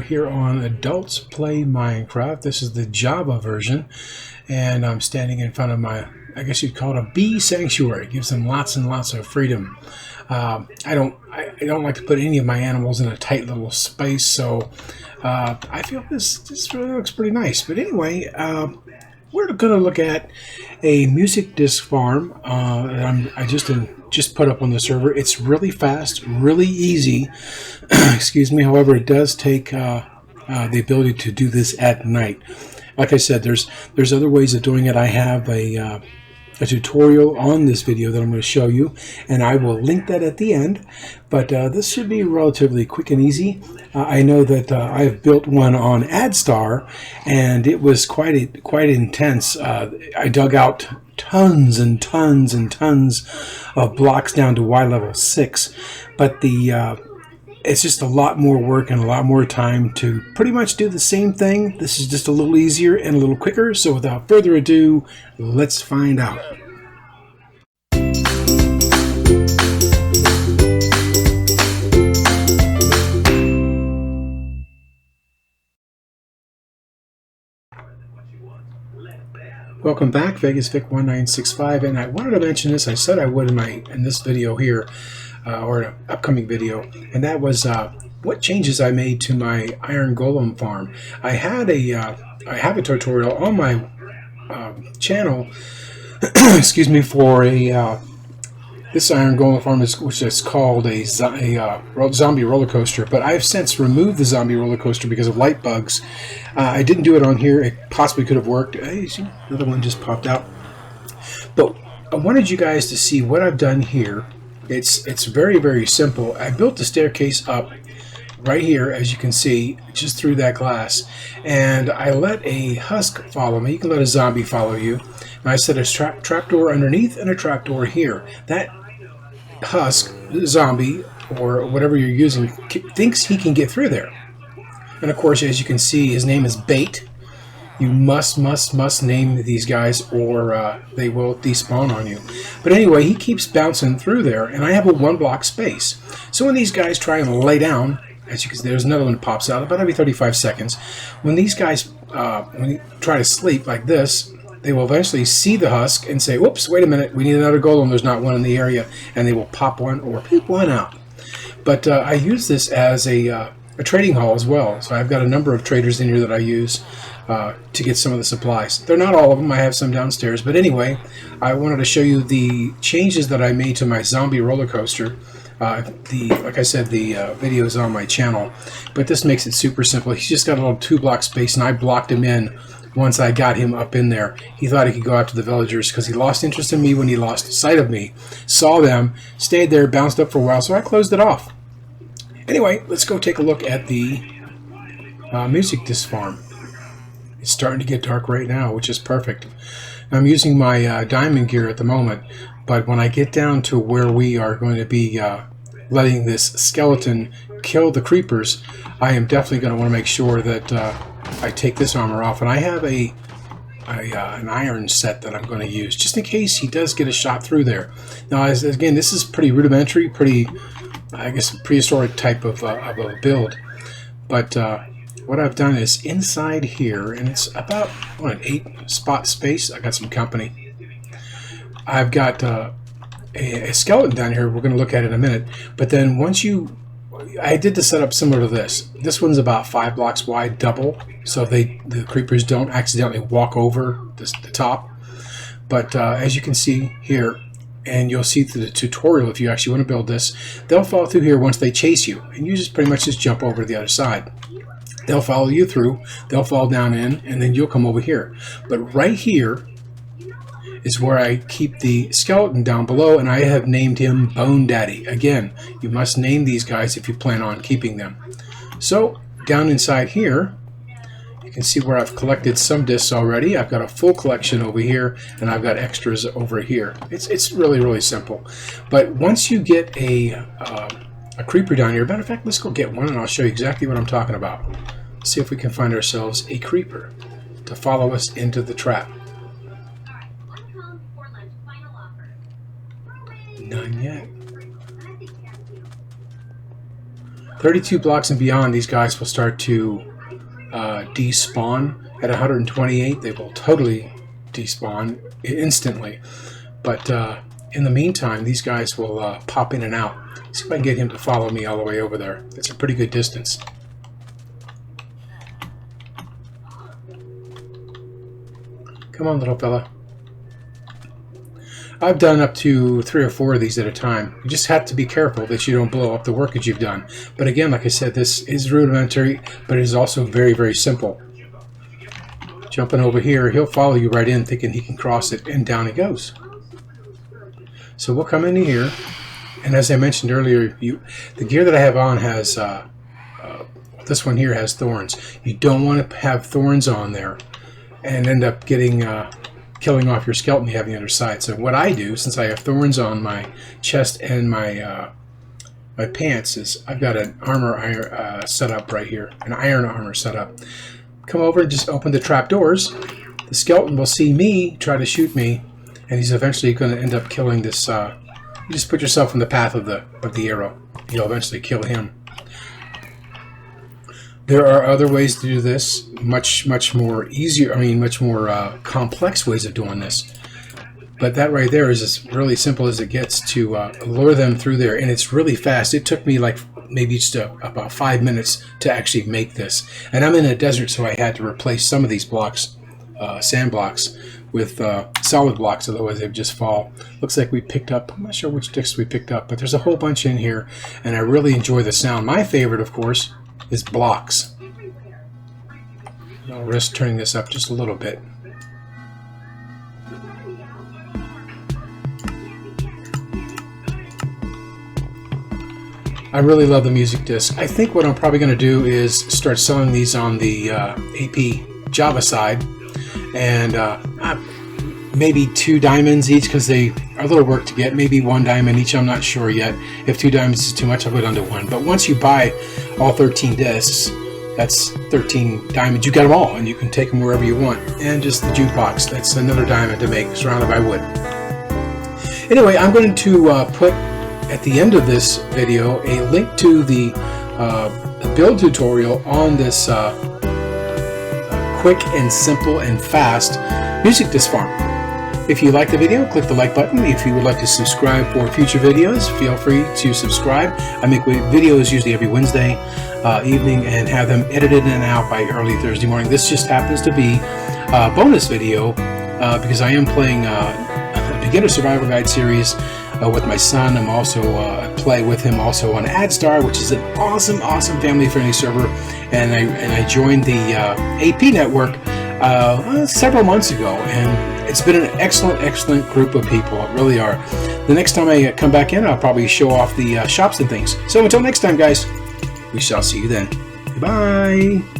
are here on Adults Play Minecraft. This is the Java version, and I'm standing in front of my, I guess you'd call it a bee sanctuary. It gives them lots and lots of freedom. I don't like to put any of my animals in a tight little space, so I feel this really looks pretty nice. But anyway, we're going to look at a music disc farm that I just put up on the server. It's really fast, really easy. Excuse me. However, it does take the ability to do this at night. Like I said, there's other ways of doing it. I have a tutorial on this video that I'm going to show you, and I will link that at the end. But this should be relatively quick and easy. I know that I've built one on AdStar, and it was quite intense. I dug out tons and tons and tons of blocks down to Y level 6, but it's just a lot more work and a lot more time to pretty much do the same thing. This is just a little easier and a little quicker. So without further ado, let's find out. Welcome back, VegasVic1965, and I wanted to mention this. I said I would in this video here, or an upcoming video, and that was what changes I made to my iron golem farm. I have a tutorial on my channel, excuse me, for this iron golem farm which is called a zombie roller coaster, but I've since removed the zombie roller coaster because of light bugs. I didn't do it on here. It possibly could have worked. Hey, another one just popped out. But I wanted you guys to see what I've done here. It's very, very simple. I built the staircase up right here, as you can see, just through that glass, and I let a husk follow me. You can let a zombie follow you. And I set a trapdoor underneath and a trapdoor here. That husk, zombie, or whatever you're using, thinks he can get through there. And of course, as you can see, his name is Bait. You must name these guys, or they will despawn on you. But anyway, he keeps bouncing through there, and I have a 1-block space. So when these guys try and lay down, as you can see, there's another one that pops out about every 35 seconds. When these guys when you try to sleep like this, they will eventually see the husk and say, "Whoops! Wait a minute, we need another golem. There's not one in the area," and they will pop one or pick one out. But I use this as a trading hall as well. So I've got a number of traders in here that I use to get some of the supplies. They're not all of them. I have some downstairs. But anyway, I wanted to show you the changes that I made to my zombie roller coaster. Like I said, the video is on my channel. But this makes it super simple. He's just got a little 2-block space, and I blocked him in once I got him up in there. He thought he could go after the villagers because he lost interest in me when he lost sight of me. Saw them, stayed there, bounced up for a while, so I closed it off. Anyway, let's go take a look at the music disc farm. It's starting to get dark right now, which is perfect. I'm using my diamond gear at the moment, but when I get down to where we are going to be letting this skeleton kill the creepers, I am definitely going to want to make sure that I take this armor off. And I have an iron set that I'm going to use, just in case he does get a shot through there. Now, again, this is pretty rudimentary, I guess, prehistoric type of a build. But what I've done is inside here, and it's about an 8-spot space. I got some company. I've got a skeleton down here. We're going to look at it in a minute. But then I did the setup similar to this. This one's about 5 blocks wide, double, so the creepers don't accidentally walk over the top. But as you can see here, and you'll see through the tutorial if you actually want to build this, they'll fall through here once they chase you, and you just pretty much just jump over to the other side. They'll follow you through, they'll fall down in, and then you'll come over here. But right here is where I keep the skeleton down below, and I have named him Bone Daddy. Again, you must name these guys if you plan on keeping them. So down inside here, you can see where I've collected some discs already. I've got a full collection over here, and I've got extras over here. It's really, really simple. But once you get a creeper down here, matter of fact, let's go get one, and I'll show you exactly what I'm talking about. See if we can find ourselves a creeper to follow us into the trap. None yet. 32 blocks and beyond, these guys will start to despawn. At 128, they will totally despawn instantly. But in the meantime, these guys will pop in and out. See if I can get him to follow me all the way over there. It's a pretty good distance. Come on, little fella. I've done up to 3 or 4 of these at a time. You just have to be careful that you don't blow up the work that you've done. But again, like I said, this is rudimentary, but it is also very, very simple. Jumping over here, he'll follow you right in thinking he can cross it, and down he goes. So we'll come into here, and as I mentioned earlier, the gear that I have on has, this one here has thorns. You don't want to have thorns on there and end up getting killing off your skeleton you have on the other side. So what I do, since I have thorns on my chest and my my pants, is I've got an armor set up right here, an iron armor set up. Come over and just open the trapdoors. The skeleton will see me try to shoot me, and he's eventually going to end up killing this. You just put yourself in the path of the arrow. You'll eventually kill him. There are other ways to do this, much more easier. I mean, much more complex ways of doing this. But that right there is as really simple as it gets to lure them through there, and it's really fast. It took me like maybe just about 5 minutes to actually make this. And I'm in a desert, so I had to replace some of these blocks, sand blocks, with solid blocks, otherwise they'd just fall. Looks like we picked up, I'm not sure which discs we picked up, but there's a whole bunch in here, and I really enjoy the sound. My favorite, of course, is blocks. I'll risk turning this up just a little bit. I really love the music disc. I think what I'm probably going to do is start selling these on the AP Java side, and maybe 2 diamonds each, because they are a little work to get. Maybe 1 diamond each, I'm not sure yet. If 2 diamonds is too much, I'll go down to 1. But once you buy all 13 discs, that's 13 diamonds. You got them all, and you can take them wherever you want. And just the jukebox, that's another diamond to make, surrounded by wood. Anyway, I'm going to put at the end of this video a link to the build tutorial on this quick and simple and fast music disc farm. If you like the video, click the like button. If you would like to subscribe for future videos, feel free to subscribe. I make videos usually every Wednesday evening and have them edited and out by early Thursday morning. This just happens to be a bonus video because I am playing a beginner survival guide series with my son. I'm also play with him also on AdStar, which is an awesome family-friendly server, and I joined the AP network several months ago, and it's been an excellent group of people. It really are. The next time I come back in, I'll probably show off the shops and things. So until next time, guys, we shall see you then. Goodbye.